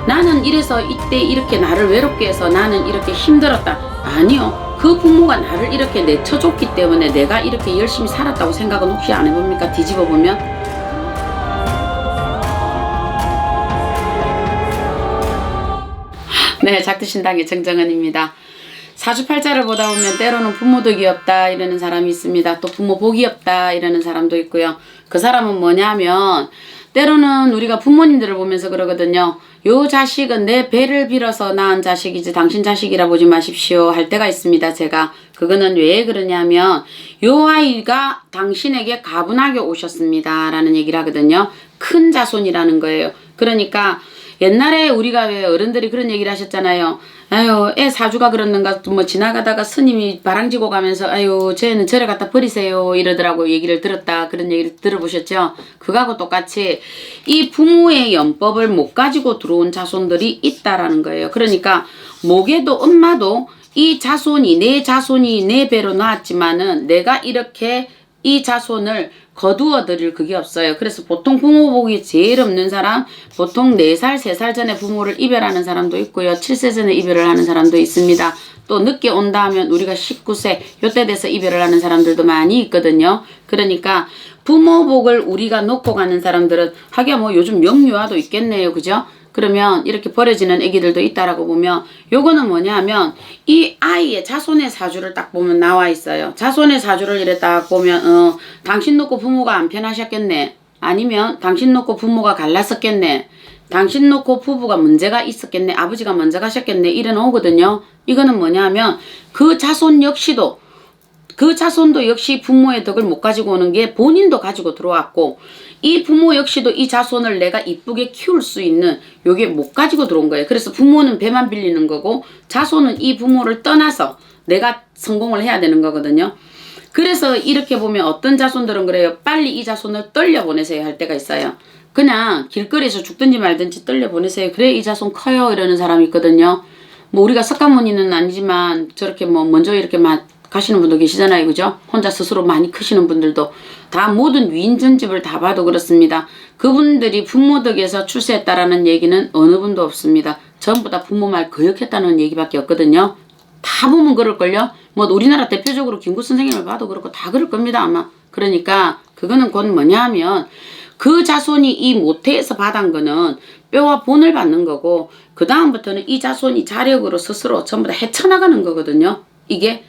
나는 이래서 이때 이렇게 나를 외롭게 해서 나는 이렇게 힘들었다. 아니요. 그 부모가 나를 이렇게 내쳐줬기 때문에 내가 이렇게 열심히 살았다고 생각은 혹시 안 해봅니까? 뒤집어보면. 네, 작두신당의 정정은입니다. 사주팔자를 보다 보면 때로는 부모도 귀엽다 이러는 사람이 있습니다. 또 부모 복이 없다 이러는 사람도 있고요. 그 사람은 뭐냐면 때로는 우리가 부모님들을 보면서 그러거든요. 요 자식은 내 배를 빌어서 낳은 자식이지 당신 자식이라 보지 마십시오 할 때가 있습니다. 제가 그거는 왜 그러냐면 요 아이가 당신에게 가분하게 오셨습니다 라는 얘기를 하거든요. 큰 자손이라는 거예요. 그러니까 옛날에 우리가 왜 어른들이 그런 얘기를 하셨잖아요. 아유, 애 사주가 그렇는가, 뭐 지나가다가 스님이 바랑지고 가면서 아유, 쟤는 절에 갖다 버리세요 이러더라고 얘기를 들었다. 그런 얘기를 들어보셨죠? 그거하고 똑같이 이 부모의 연법을 못 가지고 들어온 자손들이 있다라는 거예요. 그러니까 목에도 엄마도 이 자손이 내 배로 나왔지만은 내가 이렇게 이 자손을 거두어 드릴 그게 없어요. 그래서 보통 부모 복이 제일 없는 사람, 보통 4살, 3살 전에 부모를 이별하는 사람도 있고요. 7세 전에 이별을 하는 사람도 있습니다. 또 늦게 온다 하면 우리가 19세, 요때 돼서 이별을 하는 사람들도 많이 있거든요. 그러니까 부모 복을 우리가 놓고 가는 사람들은 하기야 뭐 요즘 명유아도 있겠네요. 그죠? 그러면 이렇게 버려지는 애기들도 있다라고 보면 요거는 뭐냐 하면 이 아이의 자손의 사주를 딱 보면 나와 있어요. 자손의 사주를 이래 딱 보면 당신 놓고 부모가 안 편하셨겠네. 아니면 당신 놓고 부모가 갈랐었겠네. 당신 놓고 부부가 문제가 있었겠네. 아버지가 먼저 가셨겠네. 이래 나오거든요. 이거는 뭐냐 하면 그 자손 역시도 그 자손도 역시 부모의 덕을 못 가지고 오는 게 본인도 가지고 들어왔고 이 부모 역시도 이 자손을 내가 이쁘게 키울 수 있는 요게 못 가지고 들어온 거예요. 그래서 부모는 배만 빌리는 거고 자손은 이 부모를 떠나서 내가 성공을 해야 되는 거거든요. 그래서 이렇게 보면 어떤 자손들은 그래요. 빨리 이 자손을 떨려 보내세요 할 때가 있어요. 그냥 길거리에서 죽든지 말든지 떨려 보내세요. 그래 이 자손 커요 이러는 사람이 있거든요. 뭐 우리가 석가모니는 아니지만 저렇게 뭐 먼저 이렇게 가시는 분도 계시잖아요. 그죠? 혼자 스스로 많이 크시는 분들도 다 모든 위인전집을 다 봐도 그렇습니다. 그분들이 부모 덕에서 출세했다라는 얘기는 어느 분도 없습니다. 전부 다 부모 말 거역했다는 얘기밖에 없거든요. 다 보면 그럴걸요? 뭐 우리나라 대표적으로 김구 선생님을 봐도 그렇고 다 그럴 겁니다 아마. 그러니까 그거는 곧 뭐냐 하면 그 자손이 이 모태에서 받은 거는 뼈와 본을 받는 거고 그 다음부터는 이 자손이 자력으로 스스로 전부 다 헤쳐나가는 거거든요. 이게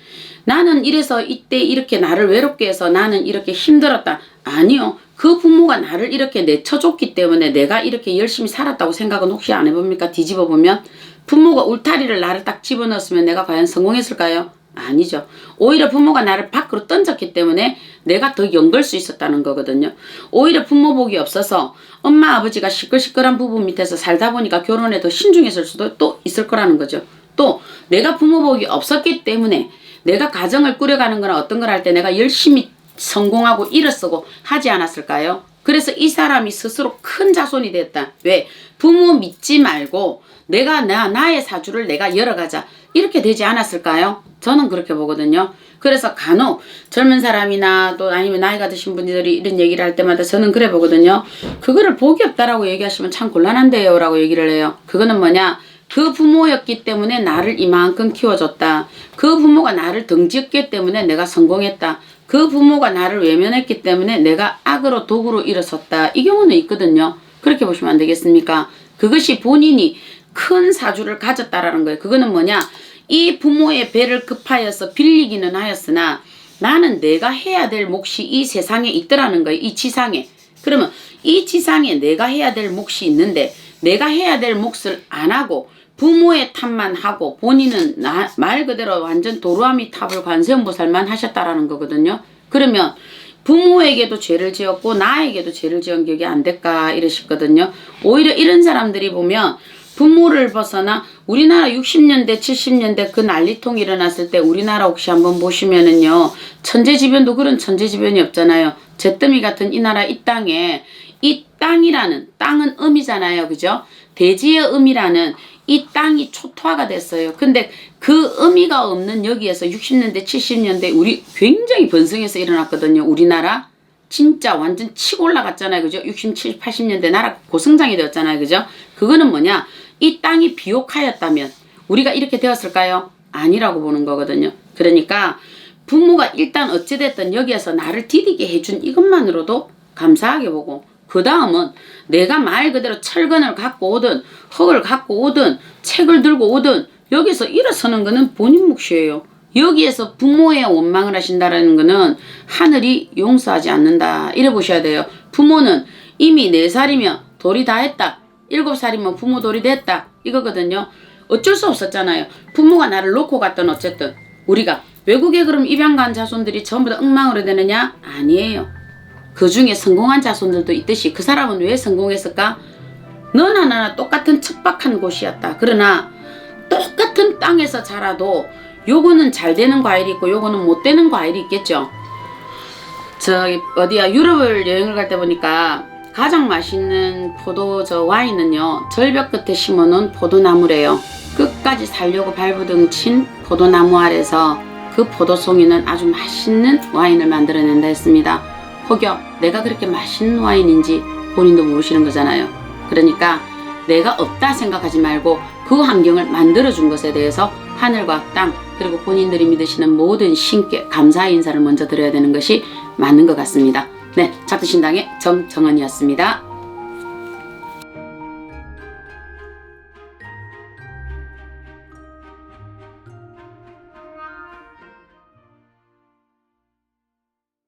나는 이래서 이때 이렇게 나를 외롭게 해서 나는 이렇게 힘들었다. 아니요. 그 부모가 나를 이렇게 내쳐줬기 때문에 내가 이렇게 열심히 살았다고 생각은 혹시 안 해봅니까? 뒤집어보면 부모가 울타리를 나를 딱 집어넣었으면 내가 과연 성공했을까요? 아니죠. 오히려 부모가 나를 밖으로 던졌기 때문에 내가 더 연걸 수 있었다는 거거든요. 오히려 부모 복이 없어서 엄마 아버지가 시끌시끌한 부부 밑에서 살다 보니까 결혼에 더 신중했을 수도 또 있을 거라는 거죠. 또 내가 부모 복이 없었기 때문에 내가 가정을 꾸려가는 거나 어떤 걸 할 때 내가 열심히 성공하고 일을 쓰고 하지 않았을까요? 그래서 이 사람이 스스로 큰 자손이 됐다. 왜? 부모 믿지 말고 내가 나의 사주를 내가 열어가자. 이렇게 되지 않았을까요? 저는 그렇게 보거든요. 그래서 간혹 젊은 사람이나 또 아니면 나이가 드신 분들이 이런 얘기를 할 때마다 저는 그래 보거든요. 그거를 복이 없다라고 얘기하시면 참 곤란한데요 라고 얘기를 해요. 그거는 뭐냐? 그 부모였기 때문에 나를 이만큼 키워줬다. 그 부모가 나를 덩지었기 때문에 내가 성공했다. 그 부모가 나를 외면했기 때문에 내가 악으로 독으로 일어섰다. 이 경우는 있거든요. 그렇게 보시면 안 되겠습니까? 그것이 본인이 큰 사주를 가졌다라는 거예요. 그거는 뭐냐? 이 부모의 배를 급하여서 빌리기는 하였으나 나는 내가 해야 될 몫이 이 세상에 있더라는 거예요. 이 지상에. 그러면 이 지상에 내가 해야 될 몫이 있는데 내가 해야 될 몫을 안 하고 부모의 탓만 하고 본인은 말 그대로 완전 도루아미 탑을 관세음보살만 하셨다라는 거거든요. 그러면 부모에게도 죄를 지었고 나에게도 죄를 지은 격이 안 될까 이러시거든요. 오히려 이런 사람들이 보면 부모를 벗어나 우리나라 60년대 70년대 그 난리통이 일어났을 때 우리나라 혹시 한번 보시면은요 천재지변도 그런 천재지변이 없잖아요. 잿더미 같은 이 나라 이 땅에 이 땅이라는 땅은 음이잖아요. 그죠? 대지의 음이라는 이 땅이 초토화가 됐어요. 근데 그 의미가 없는 여기에서 60년대 70년대 우리 굉장히 번성해서 일어났거든요. 우리나라 진짜 완전 치고 올라갔잖아요. 그죠? 60, 70, 80년대 나라 고성장이 되었잖아요. 그죠? 그거는 뭐냐? 이 땅이 비옥하였다면 우리가 이렇게 되었을까요? 아니라고 보는 거거든요. 그러니까 부모가 일단 어찌됐든 여기에서 나를 디디게 해준 이것만으로도 감사하게 보고, 그 다음은 내가 말 그대로 철근을 갖고 오든 흙을 갖고 오든 책을 들고 오든 여기서 일어서는 거는 본인 몫이에요. 여기에서 부모의 원망을 하신다는 거는 하늘이 용서하지 않는다, 이래 보셔야 돼요. 부모는 이미 4살이면 돌이 다 했다, 7살이면 부모 돌이 됐다, 이거거든요. 어쩔 수 없었잖아요. 부모가 나를 놓고 갔던 어쨌든. 우리가 외국에 그럼 입양 간 자손들이 전부 다 엉망으로 되느냐? 아니에요. 그 중에 성공한 자손들도 있듯이 그 사람은 왜 성공했을까? 너나 나나 똑같은 척박한 곳이었다. 그러나 똑같은 땅에서 자라도 요거는 잘 되는 과일이 있고 요거는 못 되는 과일이 있겠죠. 저기 어디야 유럽을 여행을 갈 때 보니까 가장 맛있는 포도 와인은요, 절벽 끝에 심어놓은 포도나무래요. 끝까지 살려고 발부둥 친 포도나무 아래서 그 포도송이는 아주 맛있는 와인을 만들어낸다 했습니다. 혹여 내가 그렇게 맛있는 와인인지 본인도 모르시는 거잖아요. 그러니까 내가 없다 생각하지 말고 그 환경을 만들어준 것에 대해서 하늘과 땅, 그리고 본인들이 믿으시는 모든 신께 감사의 인사를 먼저 드려야 되는 것이 맞는 것 같습니다. 네, 잡드신당의 정정은이었습니다.